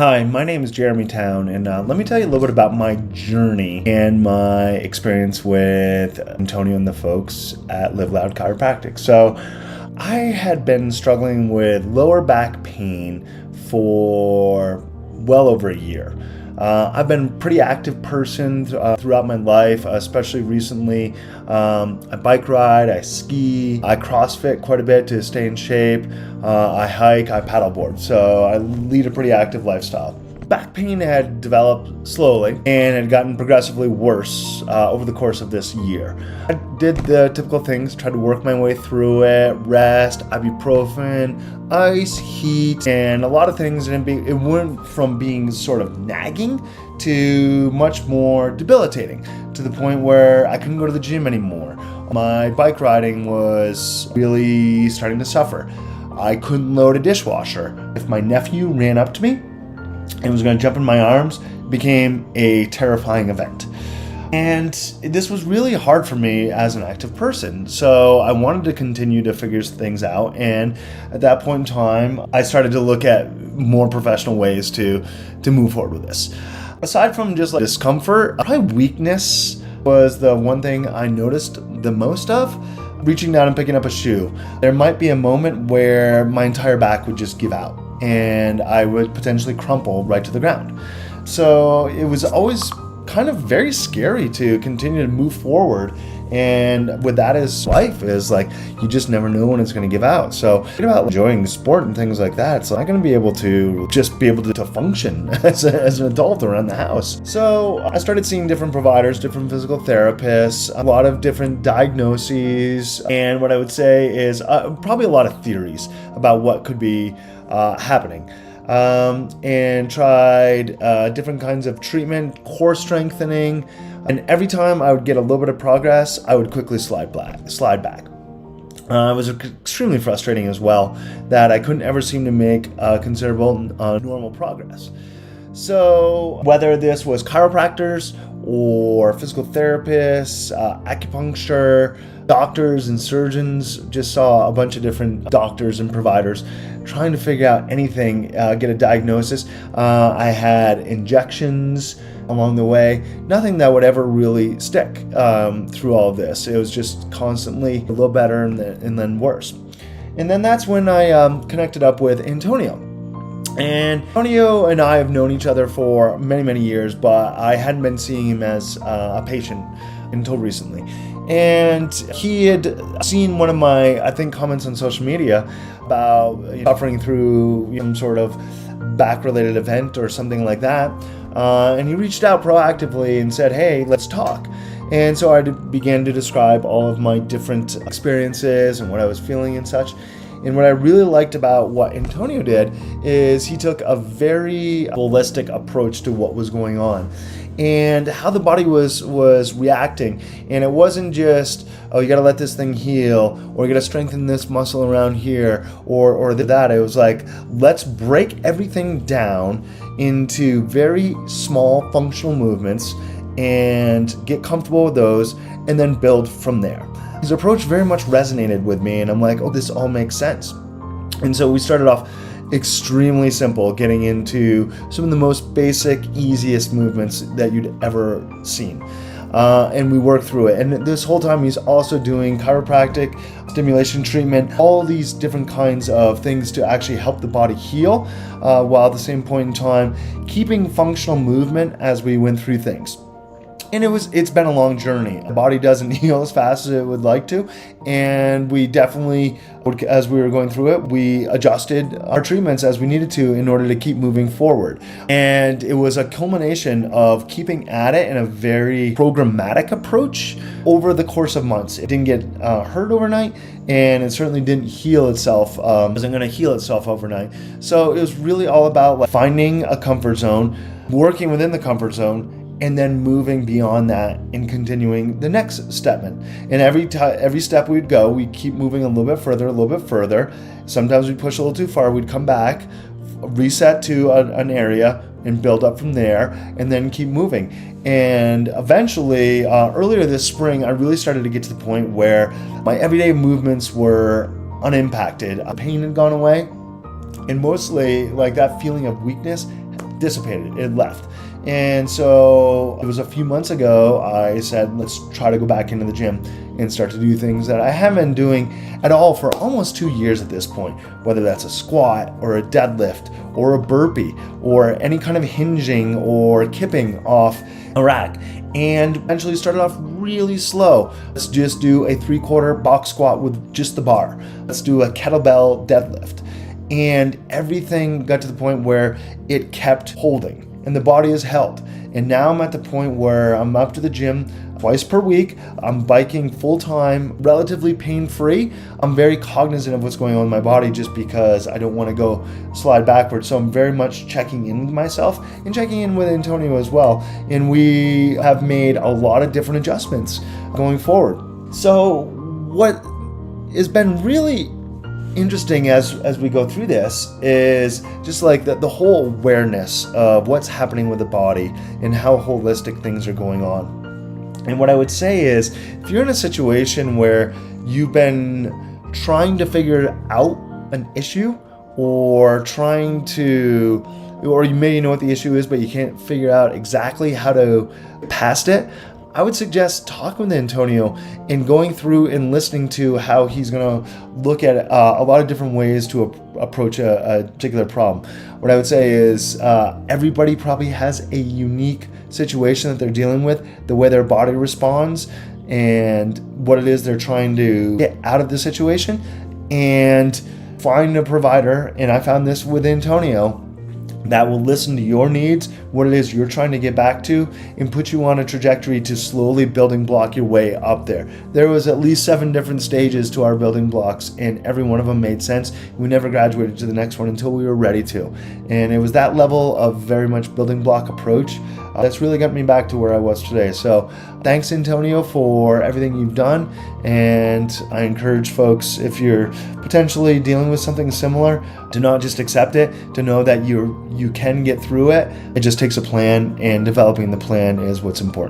Hi, my name is Jeremy Town, and let me tell you a little bit about my journey and my experience with Antonio and the folks at Live Loud Chiropractic. So, I had been struggling with lower back pain for well over a year. I've been a pretty active person throughout my life, especially recently. I bike ride, I ski, I CrossFit quite a bit to stay in shape. I hike, I paddleboard, so I lead a pretty active lifestyle. Back pain had developed slowly and had gotten progressively worse over the course of this year. I did the typical things, tried to work my way through it, rest, ibuprofen, ice, heat, and a lot of things. And it went from being sort of nagging to much more debilitating, to the point where I couldn't go to the gym anymore. My bike riding was really starting to suffer. I couldn't load a dishwasher. If my nephew ran up to me and was going to jump in my arms, it became a terrifying event. And this was really hard for me as an active person. So I wanted to continue to figure things out. And at that point in time, I started to look at more professional ways to move forward with this. Aside from just like discomfort, probably weakness was the one thing I noticed the most of. Reaching down and picking up a shoe, there might be a moment where my entire back would just give out and I would potentially crumple right to the ground. So it was always kind of very scary to continue to move forward. And with that as life is like, you just never know when it's going to give out. So about enjoying sport and things like that, it's not going to be able to just be able to function as an adult around the house. So I started seeing different providers, different physical therapists, a lot of different diagnoses. And what I would say is probably a lot of theories about what could be happening. And tried different kinds of treatment, core strengthening, and every time I would get a little bit of progress, I would quickly slide back. It was extremely frustrating as well that I couldn't ever seem to make considerable normal progress. So whether this was chiropractors or physical therapists, acupuncture, doctors and surgeons, just saw a bunch of different doctors and providers trying to figure out anything, get a diagnosis. I had injections along the way, nothing that would ever really stick through all of this. It was just constantly a little better and then worse. And then that's when I connected up with Antonio. And Antonio and I have known each other for many, many years, but I hadn't been seeing him as a patient until recently. And he had seen one of my, I think, comments on social media about suffering through some sort of back-related event or something like that. And he reached out proactively and said, hey, let's talk. And so I began to describe all of my different experiences and what I was feeling and such. And what I really liked about what Antonio did is he took a very holistic approach to what was going on and how the body was reacting. And it wasn't just, oh, you got to let this thing heal, or you got to strengthen this muscle around here, or that. It was like, let's break everything down into very small functional movements and get comfortable with those and then build from there. His approach very much resonated with me, and I'm like, oh, this all makes sense. And so we started off extremely simple, getting into some of the most basic, easiest movements that you'd ever seen. And we worked through it. And this whole time he's also doing chiropractic, stimulation treatment, all these different kinds of things to actually help the body heal, while at the same point in time keeping functional movement as we went through things. And it's been a long journey. The body doesn't heal as fast as it would like to. And we definitely, as we were going through it, we adjusted our treatments as we needed to in order to keep moving forward. And it was a culmination of keeping at it in a very programmatic approach over the course of months. It didn't get hurt overnight, and it certainly didn't heal itself. It wasn't going to heal itself overnight. So it was really all about finding a comfort zone, working within the comfort zone, and then moving beyond that and continuing the next step. And every step we'd go, we'd keep moving a little bit further. Sometimes we'd push a little too far, we'd come back, reset to an area and build up from there, and then keep moving. And eventually, earlier this spring, I really started to get to the point where my everyday movements were unimpacted. Pain had gone away, and mostly like that feeling of weakness dissipated, it left. And so it was a few months ago, I said, let's try to go back into the gym and start to do things that I haven't been doing at all for almost 2 years at this point, whether that's a squat or a deadlift or a burpee or any kind of hinging or kipping off a rack. And eventually started off really slow. Let's just do a 3/4 box squat with just the bar. Let's do a kettlebell deadlift. And everything got to the point where it kept holding and the body is held. And now I'm at the point where I'm up to the gym twice per week. I'm biking full time, relatively pain free. I'm very cognizant of what's going on in my body just because I don't want to go slide backwards. So I'm very much checking in with myself and checking in with Antonio as well. And we have made a lot of different adjustments going forward. So what has been really interesting as we go through this is just like the whole awareness of what's happening with the body and how holistic things are going on. And what I would say is, if you're in a situation where you've been trying to figure out an issue or you may know what the issue is, but you can't figure out exactly how to past it, I would suggest talking with Antonio and going through and listening to how he's going to look at a lot of different ways to approach a particular problem. What I would say is everybody probably has a unique situation that they're dealing with, the way their body responds and what it is they're trying to get out of the situation, and find a provider. And I found this with Antonio, that will listen to your needs, what it is you're trying to get back to, and put you on a trajectory to slowly building block your way up there. There was at least 7 different stages to our building blocks, and every one of them made sense. We never graduated to the next one until we were ready to. And it was that level of very much building block approach that's really got me back to where I was today. So thanks, Antonio, for everything you've done. And I encourage folks, if you're potentially dealing with something similar, to not just accept it, to know that you can get through it. It just takes a plan, and developing the plan is what's important.